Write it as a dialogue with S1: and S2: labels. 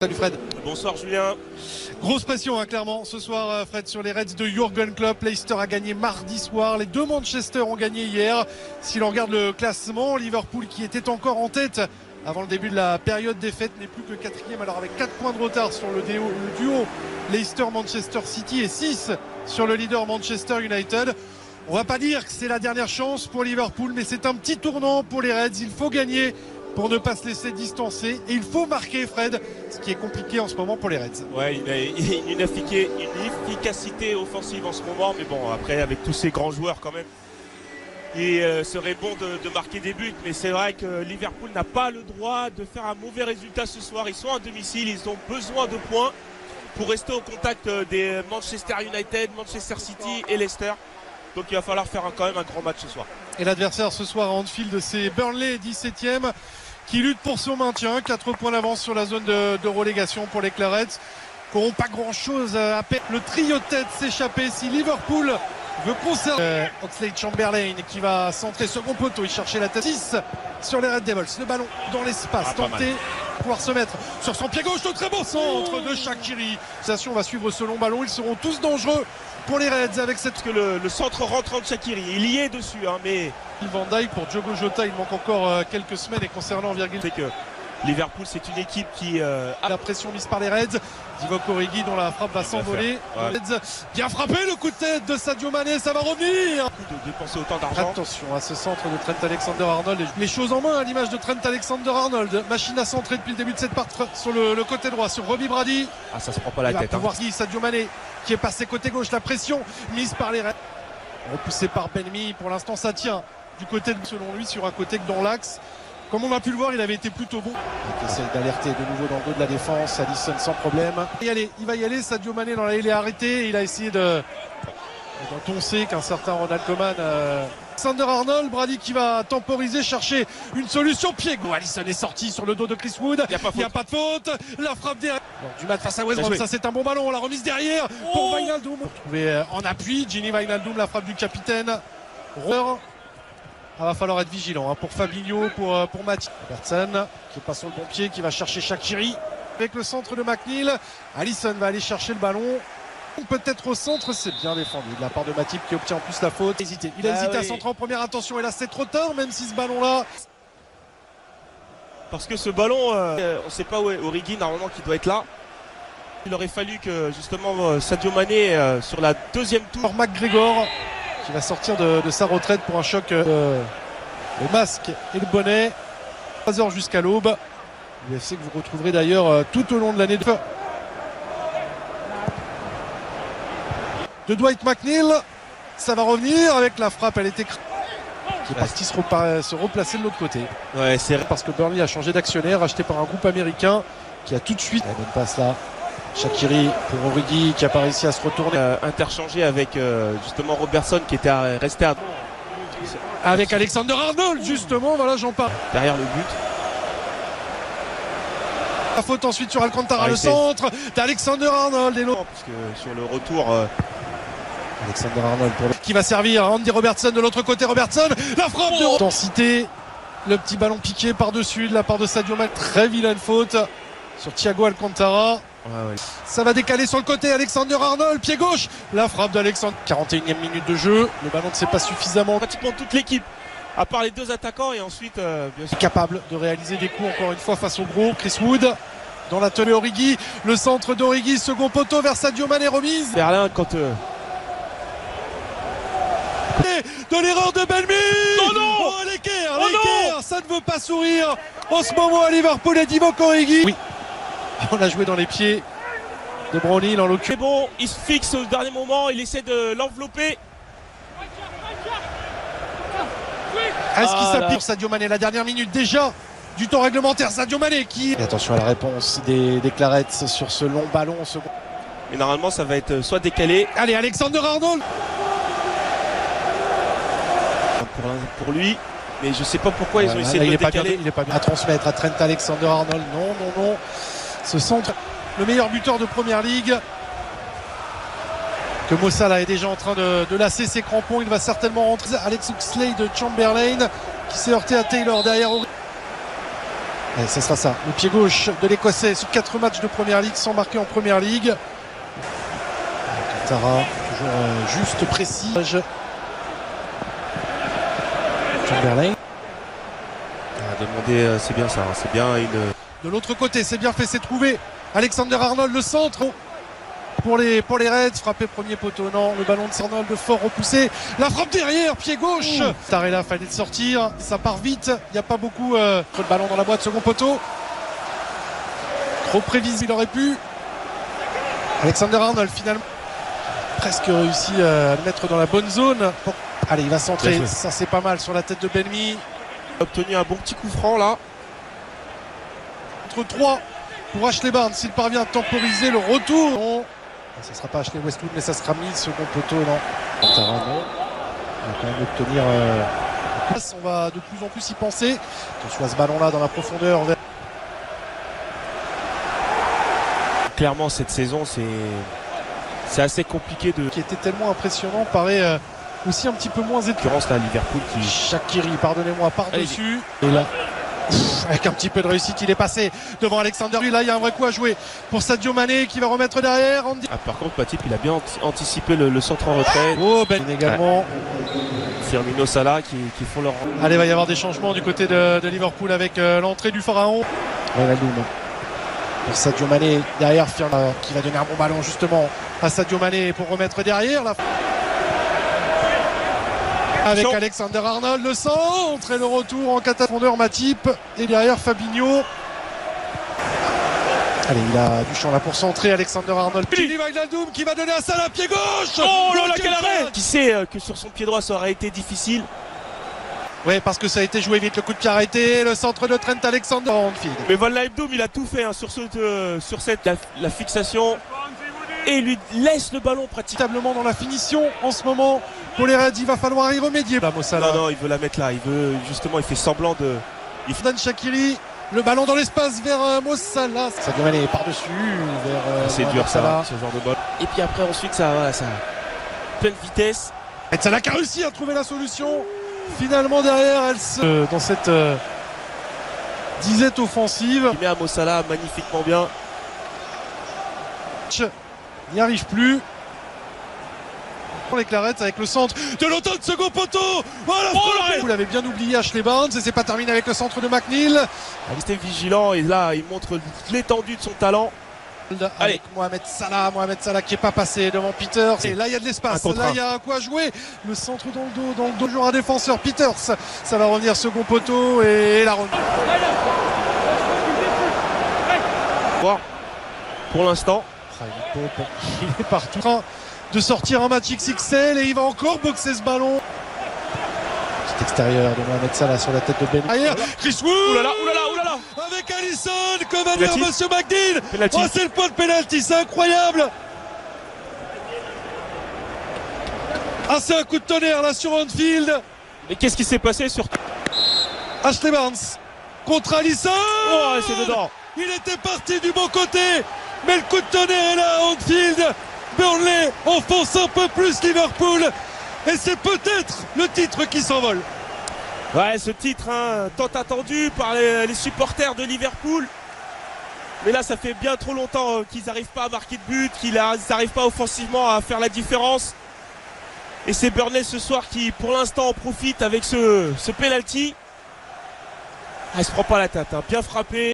S1: Salut Fred.
S2: Bonsoir Julien.
S1: Grosse pression clairement ce soir Fred sur les Reds de Jürgen Klopp. Leicester a gagné mardi soir, les deux Manchester ont gagné hier. Si l'on regarde le classement, Liverpool qui était encore en tête avant le début de la période des fêtes n'est plus que quatrième, alors avec 4 points de retard sur le duo Leicester-Manchester City et 6 sur le leader Manchester United. On va pas dire que c'est la dernière chance pour Liverpool, mais c'est un petit tournant pour les Reds. Il faut gagner pour ne pas se laisser distancer et il faut marquer Fred, ce qui est compliqué en ce moment pour les Reds.
S2: Ouais, une efficacité offensive en ce moment, mais bon, après avec tous ces grands joueurs quand même, il serait bon de marquer des buts, mais c'est vrai que Liverpool n'a pas le droit de faire un mauvais résultat ce soir. Ils sont à domicile, ils ont besoin de points pour rester au contact des Manchester United, Manchester City et Leicester. Donc il va falloir faire quand même un grand match ce soir.
S1: Et l'adversaire ce soir à Anfield, c'est Burnley, 17e, qui lutte pour son maintien. 4 points d'avance sur la zone de relégation pour les Clarets, qui n'auront pas grand chose à perdre. Le trio de tête s'échapper si Liverpool veut conserver. Oxlade-Chamberlain qui va centrer second poteau, il cherchait la tête. 6 sur les Red Devils, le ballon dans l'espace, tenté pouvoir se mettre sur son pied gauche, le très beau centre de Shaqiri. On va suivre ce long ballon, ils seront tous dangereux pour les Reds avec cette...
S2: Que le centre rentrant de Shaqiri, il y est dessus, mais...
S1: Van Dijk pour Diogo Jota, il manque encore quelques semaines. Et concernant Virgil,
S2: c'est que Liverpool, c'est une équipe qui a
S1: la pression mise par les Reds. Divock Origi dont la frappe va s'envoler. Ouais. Bien frappé, le coup de tête de Sadio Mané, ça va revenir.
S2: De dépenser autant d'argent.
S1: Attention à ce centre de Trent Alexander-Arnold. Les choses en main à l'image de Trent Alexander-Arnold. Machine à centrer depuis le début de cette partie sur le côté droit, sur Robbie Brady.
S2: Ah, ça se prend pas la tête.
S1: Voir qui Sadio Mané qui est passé côté gauche. La pression mise par les Reds. Repoussé par Ben-Mee. Pour l'instant, ça tient du côté de, selon lui, sur un côté que dans l'axe. Comme on a pu le voir, il avait été plutôt bon. Il essaie d'alerter de nouveau dans le dos de la défense. Alisson sans problème. Il va y aller. Sadio Mané dans la il est arrêté. Il a essayé de... Dont on sait qu'un certain Ronald Koeman... Alexander-Arnold, Brady qui va temporiser, chercher une solution. Pied gauche. Alisson est sorti sur le dos de Chris Wood. Il n'y a pas de faute. La frappe derrière. Du match face à West Brom. Ça, c'est un bon ballon. La remise derrière pour Wijnaldum. Retrouvé en appui. Gini Wijnaldum, la frappe du capitaine. Il va falloir être vigilant pour Fabinho, pour Mathieu. Robertson qui passe sur le bon pied, qui va chercher Shaqiri. Avec le centre de McNeil, Alisson va aller chercher le ballon. Peut-être au centre, c'est bien défendu de la part de Matip qui obtient en plus la faute. Il a hésité à centrer en première intention et là c'est trop tard, même si ce ballon-là...
S2: Parce que ce ballon, on ne sait pas où est Origi, normalement qui doit être là. Il aurait fallu que justement Sadio Mané sur la deuxième tour.
S1: McGregor qui va sortir de sa retraite pour un choc le masque et le bonnet. 3 heures jusqu'à l'aube. UFC que vous retrouverez d'ailleurs tout au long de l'année de Dwight McNeil. Ça va revenir avec la frappe, elle était qui est parti se replacer de l'autre côté.
S2: Ouais, c'est
S1: parce que Burnley a changé d'actionnaire, acheté par un groupe américain qui a tout de suite... La bonne passe là. Shaqiri pour Origi qui a pas réussi à se retourner.
S2: Interchangé avec justement Robertson qui était resté à...
S1: Avec Alexander-Arnold justement, voilà j'en parle.
S2: Derrière le but.
S1: La faute ensuite sur Alcantara, le centre d'Alexander-Arnold et l'autre.
S2: Parce que sur le retour...
S1: Alexander-Arnold qui va servir à Andy Robertson de l'autre côté. Robertson, la frappe de intensité. Le petit ballon piqué par-dessus de la part de Sadio Mané. Très vilaine faute sur Thiago Alcantara.
S2: Ouais.
S1: Ça va décaler sur le côté. Alexander-Arnold, pied gauche. La frappe d'Alexander. 41e minute de jeu. Le ballon ne s'est pas suffisamment.
S2: Pratiquement toute l'équipe, à part les deux attaquants et ensuite bien sûr...
S1: capable de réaliser des coups encore une fois face au gros. Chris Wood dans l'atelier Origi. Le centre d'Origi, second poteau vers Sadio Mané, remise.
S2: Berlin quand...
S1: de l'erreur de Ben-Mee.
S2: Oh non,
S1: oh, l'équerre, ça ne veut pas sourire en ce moment à Liverpool et Divock Origi. Oui, on a joué dans les pieds de Brownhill en l'occurrence.
S2: C'est bon, il se fixe au dernier moment, il essaie de l'envelopper.
S1: Est-ce qu'il s'appuie sur Sadio Mané, la dernière minute déjà du temps réglementaire. Sadio Mané qui... Et attention à la réponse des Clarets sur ce long ballon.
S2: Et normalement ça va être soit décalé.
S1: Allez, Alexander-Arnold
S2: pour lui, mais je sais pas pourquoi ils ont essayé de le décaler.
S1: Il est pas bien à transmettre à Trent Alexander-Arnold. Non. Ce centre, le meilleur buteur de Première Ligue. Que Mo Salah est déjà en train de lasser ses crampons. Il va certainement rentrer. Alex Oxlade-Chamberlain qui s'est heurté à Taylor derrière. Et ce sera ça, le pied gauche de l'Écossais sur 4 matchs de Première Ligue sans marquer en Première Ligue. Tara, toujours juste, précis. Chamberlain.
S2: Demander, c'est bien ça, c'est bien une...
S1: De l'autre côté, c'est bien fait, c'est trouvé. Alexander Arnold, le centre pour les Reds, frappé premier poteau, non, le ballon de Arnold fort repoussé, la frappe derrière, pied gauche. Tarella fallait de sortir, ça part vite, il n'y a pas beaucoup de ballon dans la boîte, second poteau. Trop prévisible, il aurait pu. Alexander Arnold finalement presque réussi à le mettre dans la bonne zone. Allez, il va centrer, ça c'est pas mal sur la tête de Benmi.
S2: Obtenu un bon petit coup franc là.
S1: Entre 3 pour Ashley Barnes, s'il parvient à temporiser le retour. Non. Ça ne sera pas Ashley Westwood, mais ça sera mis second poteau, non. Tara, non. On va quand même obtenir. On va de plus en plus y penser. Attention à ce ballon-là dans la profondeur.
S2: Clairement, cette saison, c'est assez compliqué de.
S1: Qui était tellement impressionnant, paraît aussi un petit peu moins étonnant.
S2: Concurrence là, Liverpool qui.
S1: Shaqiri, pardonnez-moi, par-dessus. Et là. Avec un petit peu de réussite, il est passé devant Alexander. Là, il y a un vrai coup à jouer pour Sadio Mané qui va remettre derrière.
S2: Par contre, Matip, il a bien anticipé le centre en retrait.
S1: Oh, Ben également.
S2: Firmino, Salah qui font leur.
S1: Allez, il va y avoir des changements du côté de Liverpool avec l'entrée du Pharaon. Pour Sadio Mané derrière, Firmino qui va donner un bon ballon justement à Sadio Mané pour remettre derrière. Avec Alexander Arnold, le centre et le retour en catastrophe Matip et derrière Fabinho. Allez, il a du champ là pour centrer Alexander Arnold. Wijnaldum qui va donner à Salah, pied gauche.
S2: Oh là là, quel arrêt! Qui sait que sur son pied droit ça aurait été difficile.
S1: Oui, parce que ça a été joué vite, le coup de pied arrêté, le centre de Trent Alexander.
S2: Mais Van Wijnaldum, il a tout fait hein, sur la fixation. Et il lui laisse le ballon pratiquement
S1: dans la finition en ce moment pour les Reds. Il va falloir y remédier.
S2: Non, il veut la mettre là. Il fait semblant de.
S1: Dan Shaqiri, le ballon dans l'espace vers Mo Salah. Sadio Mané par-dessus vers.
S2: C'est dur ça, ce genre de ball. Et puis après, ensuite, ça pleine vitesse.
S1: Et Salah qui a réussi à trouver la solution. Finalement, derrière, dans cette disette offensive.
S2: Il met à Mo Salah magnifiquement bien.
S1: N'y arrive plus. Les Clarets avec le centre de l'automne, second poteau. Voilà, vous l'avez bien oublié, Ashley Barnes, et c'est pas terminé avec le centre de McNeil.
S2: Il était vigilant et là il montre l'étendue de son talent.
S1: Avec Mohamed Salah qui est pas passé devant Peters. Et là il y a de l'espace, là il y a quoi jouer. Le centre dans le dos, toujours un défenseur, Peters. Ça va revenir second poteau et la remise.
S2: Pour l'instant.
S1: Il est partout de sortir un match XXL et il va encore boxer ce ballon. Petit extérieur de Mohamed Salah sur la tête de Ben. Ailleurs, Chris Wood.
S2: Oulala.
S1: Avec Alisson, comme va dire Monsieur McDean. Oh, c'est le point de pénalty, c'est incroyable. Ah, c'est un coup de tonnerre là sur Anfield.
S2: Mais qu'est-ce qui s'est passé sur
S1: Ashley Barnes contre Alisson.
S2: Oh, c'est dedans.
S1: Il était parti du bon côté. Mais le coup de tonnerre est là à Anfield. Burnley enfonce un peu plus Liverpool. Et c'est peut-être le titre qui s'envole.
S2: Ouais, ce titre tant attendu par les supporters de Liverpool. Mais là, ça fait bien trop longtemps qu'ils n'arrivent pas à marquer de but, qu'ils n'arrivent pas offensivement à faire la différence. Et c'est Burnley ce soir qui, pour l'instant, en profite avec ce penalty. Il se prend pas la tête, bien frappé.